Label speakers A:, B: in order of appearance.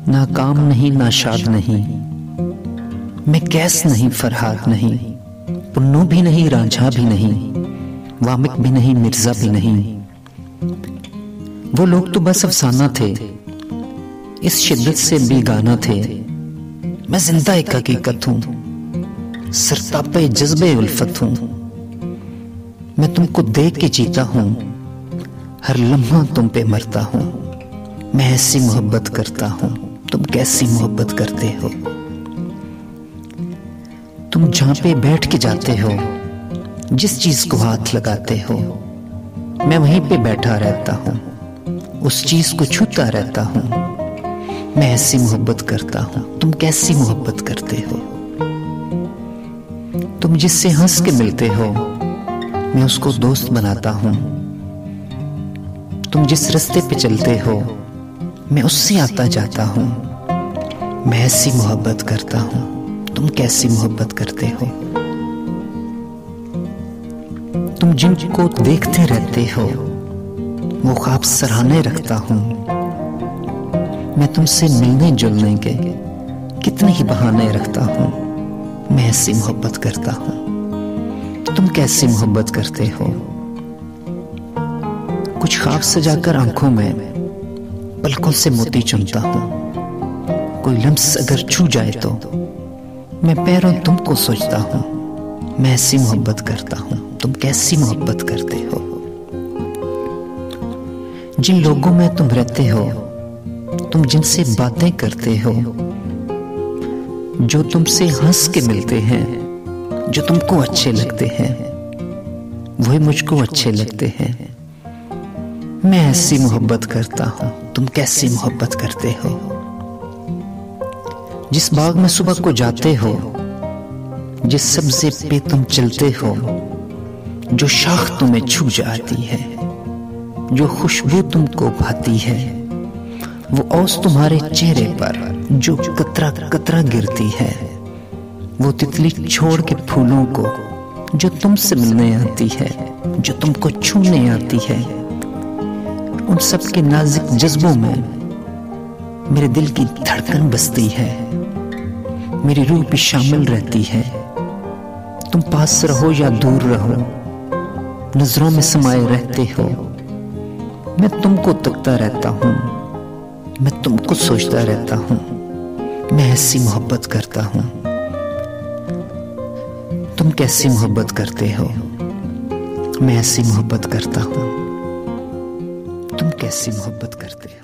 A: ना काम नहीं ना शाद नहीं, मैं कैस नहीं फरहाद नहीं, पुन्नू भी नहीं रांझा भी नहीं, वामिक भी नहीं मिर्जा भी नहीं। वो लोग तो बस अफसाना थे, इस शिद्दत से बेगाना थे। मैं जिंदा एक हकीकत हूं, सरतापे जज्बे उल्फत हूं। मैं तुमको देख के जीता हूं, हर लम्हा तुम पे मरता हूं। मैं ऐसी मोहब्बत करता हूं, तुम कैसी मोहब्बत करते हो। तुम जहां पे बैठ के जाते हो, जिस चीज को हाथ लगाते हो, मैं वहीं पे बैठा रहता हूं, उस चीज को छूता रहता हूं। मैं ऐसी मोहब्बत करता हूं, तुम कैसी मोहब्बत करते हो। तुम जिससे हंस के मिलते हो, मैं उसको दोस्त बनाता हूं। तुम जिस रास्ते पे चलते हो, मैं उससे आता जाता हूं। मैं ऐसी मोहब्बत करता हूं, तुम कैसी मोहब्बत करते हो। तुम जिनको देखते रहते हो, वो ख्वाब सराहने रखता हूं। मैं तुमसे मिलने जुलने के कितने ही बहाने रखता हूं। मैं ऐसी मोहब्बत करता हूं, तुम कैसी मोहब्बत करते हो। कुछ ख्वाब सजाकर आंखों में पलकों से मोती चुनता हूं। कोई लम्स अगर छू जाए तो मैं पैरों तुमको सोचता हूं। मैं ऐसी मोहब्बत करता हूं, तुम कैसी मोहब्बत करते हो। जिन लोगों में तुम रहते हो, तुम जिनसे बातें करते हो, जो तुमसे हंस के मिलते हैं, जो तुमको अच्छे लगते हैं, वही मुझको अच्छे लगते हैं। मैं ऐसी मोहब्बत करता हूं, तुम कैसी मोहब्बत करते हो। जिस बाग में सुबह को जाते हो, जिस सब्जे पे तुम चलते हो, जो शाख तुम्हें छू जाती है, जो खुशबू तुमको भाती है, वो ओस तुम्हारे चेहरे पर जो कतरा कतरा गिरती है, वो तितली छोड़ के फूलों को जो तुमसे मिलने आती है, जो तुमको छूने आती है, उन सब के नाजुक जज्बों में मेरे दिल की धड़कन बसती है, मेरी रूह भी शामिल रहती है। तुम पास रहो या दूर रहो, नजरों में समाये रहते हो। मैं तुमको तकता रहता हूं, मैं तुमको सोचता रहता हूं। मैं ऐसी मोहब्बत करता हूं, तुम कैसी मोहब्बत करते हो। मैं ऐसी मोहब्बत करता हूं, तुम कैसी मोहब्बत करते हो।